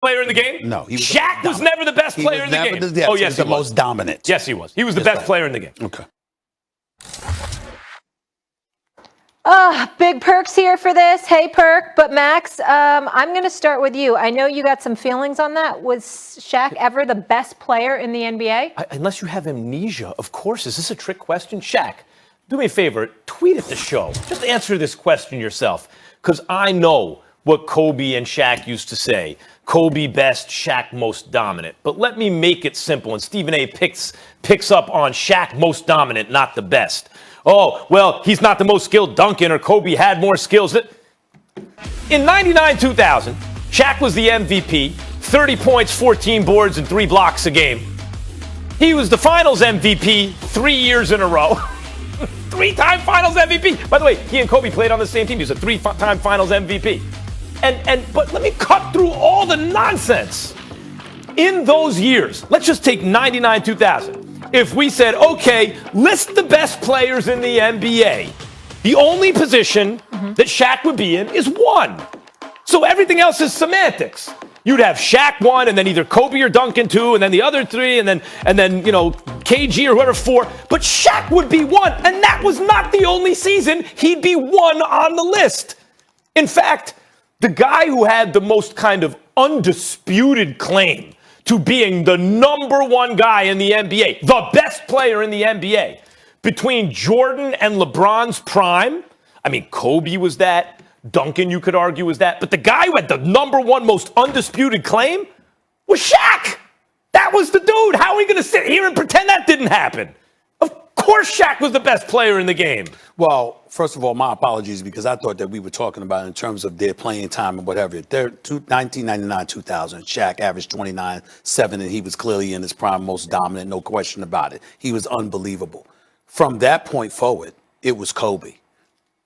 player in the game? No. Shaq was never the best player in the game. Yes, oh, yes, he was the most dominant. Yes, he was. He was the best player in the game. Okay. Big Perk's here for this. Hey, Perk. But Max, I'm going to start with you. I know you got some feelings on that. Was Shaq ever the best player in the NBA? Unless you have amnesia, of course. Is this a trick question? Shaq, do me a favor. Tweet at the show. Just answer this question yourself. Because I know what Kobe and Shaq used to say. Kobe best, Shaq most dominant. But let me make it simple. And Stephen A. picks up on Shaq most dominant, not the best. Oh, well, he's not the most skilled Duncan, or Kobe had more skills. In 99-2000, Shaq was the MVP, 30 points, 14 boards, and 3 blocks a game. He was the Finals MVP 3 years in a row. 3-time Finals MVP. By the way, he and Kobe played on the same team. He was a 3-time Finals MVP. But let me cut through all the nonsense. In those years, let's just take 99-2000. If we said, okay, list the best players in the NBA, the only position that Shaq would be in is 1. So everything else is semantics. You'd have Shaq 1, and then either Kobe or Duncan 2, and then the other 3, and then KG or whoever 4. But Shaq would be 1, and that was not the only season he'd be 1 on the list. In fact, the guy who had the most kind of undisputed claim to being the number 1 guy in the NBA, the best player in the NBA, between Jordan and LeBron's prime. I mean, Kobe was that. Duncan, you could argue, was that. But the guy who had the number 1 most undisputed claim was Shaq. That was the dude. How are we going to sit here and pretend that didn't happen? Of course Shaq was the best player in the game. Well, first of all, my apologies, because I thought that we were talking about in terms of their playing time and whatever. 1999-2000, Shaq averaged 29-7, and he was clearly in his prime, most dominant, no question about it. He was unbelievable. From that point forward, it was Kobe,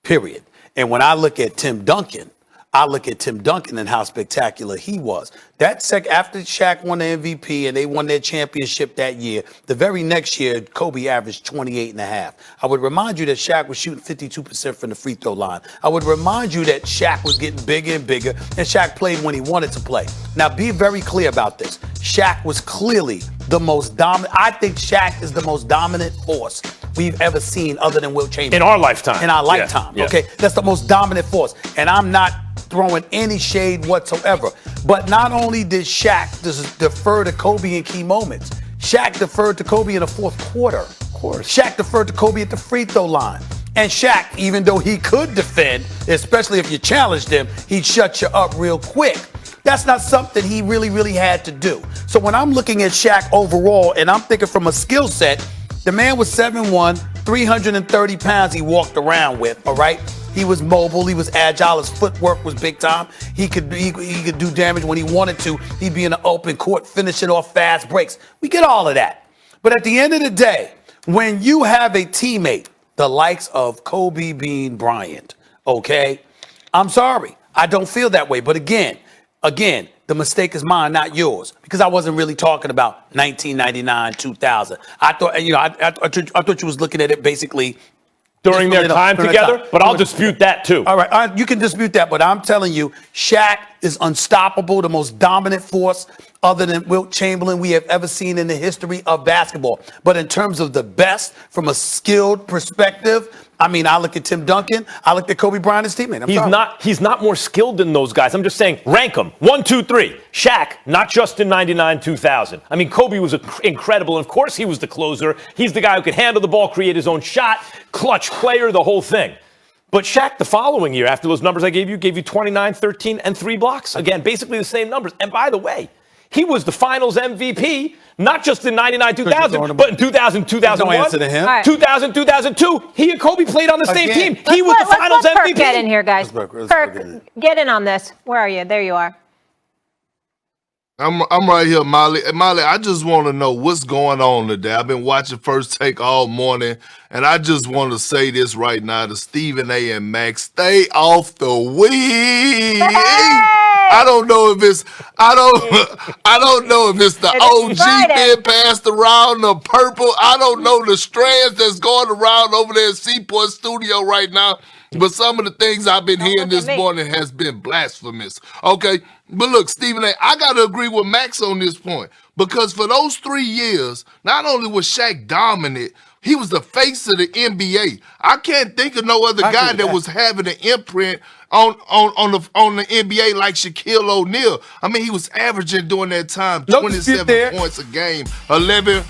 period. And when I look at Tim Duncan and how spectacular he was. After Shaq won the MVP and they won their championship that year, the very next year, Kobe averaged 28.5. I would remind you that Shaq was shooting 52% from the free throw line. I would remind you that Shaq was getting bigger and bigger, and Shaq played when he wanted to play. Now, be very clear about this. Shaq was clearly the most dominant. I think Shaq is the most dominant force we've ever seen other than Wilt Chamberlain. In our lifetime. In our lifetime, yeah. Okay? That's the most dominant force. And I'm not throwing any shade whatsoever. But not only did Shaq defer to Kobe in key moments, Shaq deferred to Kobe in the fourth quarter. Of course. Shaq deferred to Kobe at the free throw line. And Shaq, even though he could defend, especially if you challenged him, he'd shut you up real quick. That's not something he really had to do. So when I'm looking at Shaq overall, and I'm thinking from a skill set, the man was 7'1", 330 pounds he walked around with, all right? He was mobile, he was agile, his footwork was big time. He could do damage when he wanted to. He'd be in the open court, finishing off fast breaks. We get all of that. But at the end of the day, when you have a teammate, the likes of Kobe Bean Bryant, okay? I'm sorry, I don't feel that way. But again, the mistake is mine, not yours, because I wasn't really talking about 1999-2000. I thought, I thought you was looking at it basically during their time together, but I'll dispute that too. All right, you can dispute that, but I'm telling you, Shaq is unstoppable, the most dominant force other than Wilt Chamberlain we have ever seen in the history of basketball. But in terms of the best from a skilled perspective, I mean, I look at Tim Duncan, I look at Kobe Bryant, his teammate. He's not more skilled than those guys. I'm just saying, rank them. 1, 2, 3. Shaq, not just in 99-2000. I mean, Kobe was incredible. And of course, he was the closer. He's the guy who could handle the ball, create his own shot, clutch player, the whole thing. But Shaq, the following year, after those numbers I gave you 29, 13, and 3 blocks. Again, basically the same numbers. And by the way, he was the Finals MVP, not just in 99-2000, but in 2000, 2001, no answer to him. Right. 2000, 2002. He and Kobe played on the same team. He was the Finals let MVP. Perk get in here, guys. Perk, get in on this. Where are you? There you are. I'm right here, Molly. Molly, I just want to know what's going on today. I've been watching First Take all morning, and I just want to say this right now to Stephen A. and Max: stay off the weed. I don't know if it's the OG being passed around, the purple. I don't know the strands that's going around over there at Seaport Studio right now. But some of the things I've been hearing this morning has been blasphemous. Okay. But look, Stephen A., I got to agree with Max on this point because for those 3 years, not only was Shaq dominant, he was the face of the NBA. I can't think of no other guy that was having an imprint on the NBA like Shaquille O'Neal. I mean, he was averaging during that time 27 points a game, 11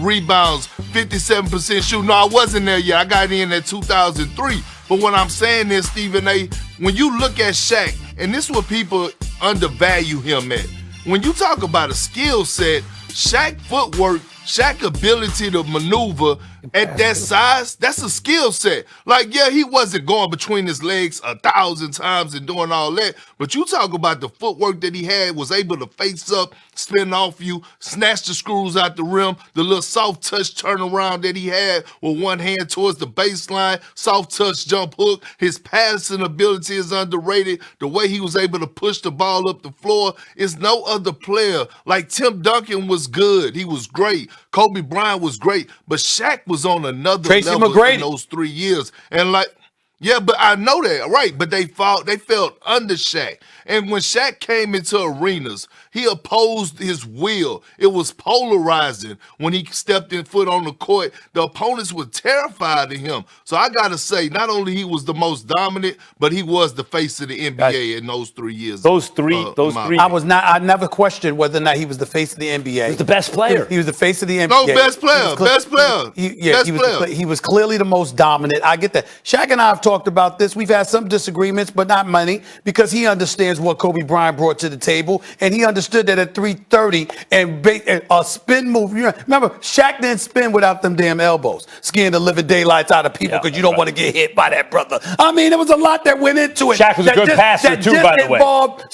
rebounds, 57% shooting. No, I wasn't there yet. I got in at 2003. But what I'm saying is, Stephen A., when you look at Shaq, and this is what people undervalue him at. When you talk about a skill set, Shaq footwork, Shaq ability to maneuver at that size, that's a skill set. Like, yeah, he wasn't going between his legs 1,000 times and doing all that, but you talk about the footwork that he had, was able to face up, spin off you, snatch the screws out the rim, the little soft touch turnaround that he had with one hand towards the baseline, soft touch jump hook. His passing ability is underrated. The way he was able to push the ball up the floor is no other player. Like Tim Duncan was good. He was great. Kobe Bryant was great, but Shaq was on another level in those 3 years. And like, yeah, but I know that, right? But they felt under Shaq. And when Shaq came into arenas, he opposed his will. It was polarizing when he stepped in foot on the court. The opponents were terrified of him. So I got to say, not only he was the most dominant, but he was the face of the NBA in those 3 years. Those three. I never questioned whether or not he was the face of the NBA. He was the best player. He was the face of the NBA. No, best player. He was clearly the most dominant. I get that. Shaq and I have talked about this. We've had some disagreements, but not many, because he understands what Kobe Bryant brought to the table, and he understood that at 330 and a spin move. Remember, Shaq didn't spin without them damn elbows, scaring the living daylights out of people because you don't want to get hit by that brother. I mean, there was a lot that went into it. Shaq was a good passer too, by the way. Involved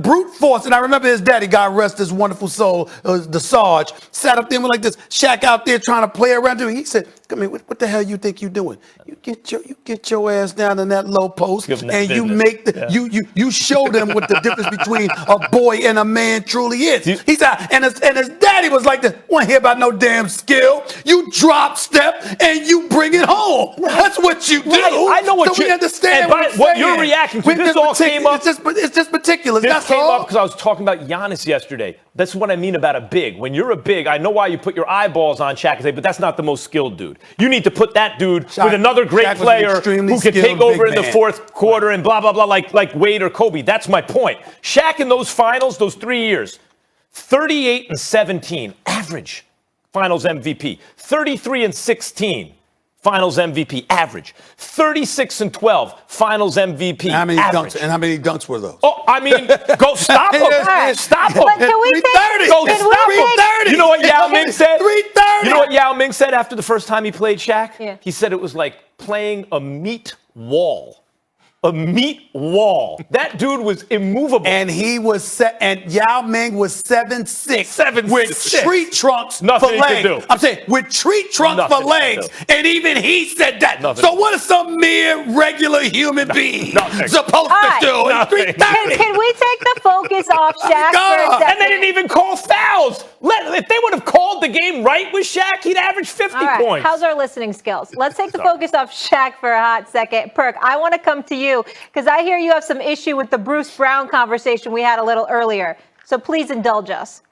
brute force, and I remember his daddy, God rest his wonderful soul, the Sarge, sat up there and went like this. Shaq out there trying to play around him. He said, "Come here, what the hell you think you doing? You get your ass down in that low post, and you make you show them what the difference between a boy and a man truly is." He said, and his daddy was like, "Want to hear about no damn skill? You drop step and you bring it home. That's what you do." I know what we understand. What you're reacting to. This all came up. It's just particulars. This came up because I was talking about Giannis yesterday. That's what I mean about a big. When you're a big, I know why you put your eyeballs on Shaq and say, but that's not the most skilled dude. You need to put that dude with another great player who can take over in the fourth quarter and blah, blah, blah, like Wade or Kobe. That's my point. Shaq in those finals, those 3 years, 38-17, average finals MVP. 33-16. Finals MVP, average. 36-12, Finals MVP, how many average. dunks? And how many dunks were those? Oh, I mean, go stop him. Stop him. But can we take, Go stop him. You know what Yao Ming said? 330. You know what Yao Ming said after the first time he played Shaq? Yeah. He said it was like playing a meat wall. A meat wall. That dude was immovable. And he was and Yao Ming was 7'6". 7'6". With tree trunks Nothing for he legs. could do. I'm saying with tree trunks Nothing for legs. And even he said that. Nothing. So what is some mere regular human being supposed to do? Nothing. Can we take the focus off Shaq for a second? And they didn't even call fouls. If they would have called the game right with Shaq, he'd average 50 points. How's our listening skills? Let's take the focus off Shaq for a hot second. Perk, I want to come to you because I hear you have some issue with the Bruce Brown conversation we had a little earlier. So please indulge us.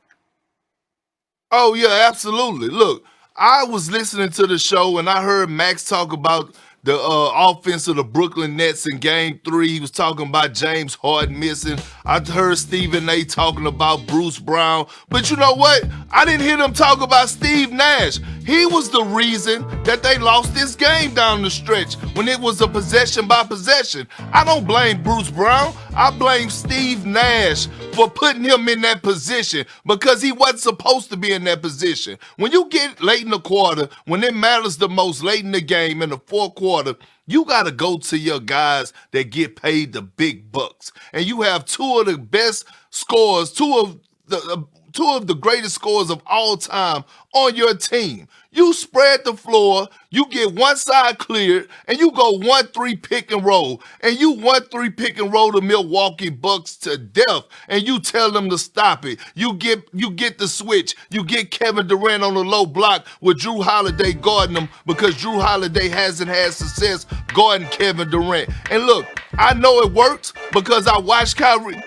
Oh, yeah, absolutely. Look, I was listening to the show and I heard Max talk about the offense of the Brooklyn Nets in Game 3. He was talking about James Harden missing. I heard Stephen A. talking about Bruce Brown. But you know what? I didn't hear them talk about Steve Nash. He was the reason that they lost this game down the stretch when it was a possession by possession. I don't blame Bruce Brown. I blame Steve Nash for putting him in that position because he wasn't supposed to be in that position. When you get late in the quarter, when it matters the most late in the game in the fourth quarter, you got to go to your guys that get paid the big bucks. And you have two of the best scorers, two of the of the greatest scorers of all time on your team. You spread the floor, you get one side cleared, and you go 1-3 pick and roll. And you 1-3 pick and roll the Milwaukee Bucks to death, and you tell them to stop it. You get the switch. You get Kevin Durant on the low block with Drew Holiday guarding him because Drew Holiday hasn't had success guarding Kevin Durant. And look, I know it works because I watched Kyrie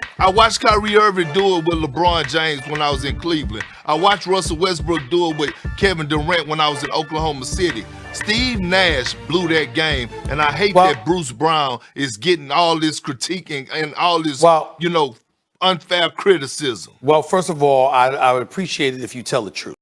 Irving do it with LeBron James when I was in Cleveland. I watched Russell Westbrook do it with Kevin Durant when I was in Oklahoma City. Steve Nash blew that game, and I hate that Bruce Brown is getting all this critiquing and all this, unfair criticism. Well, first of all, I would appreciate it if you tell the truth.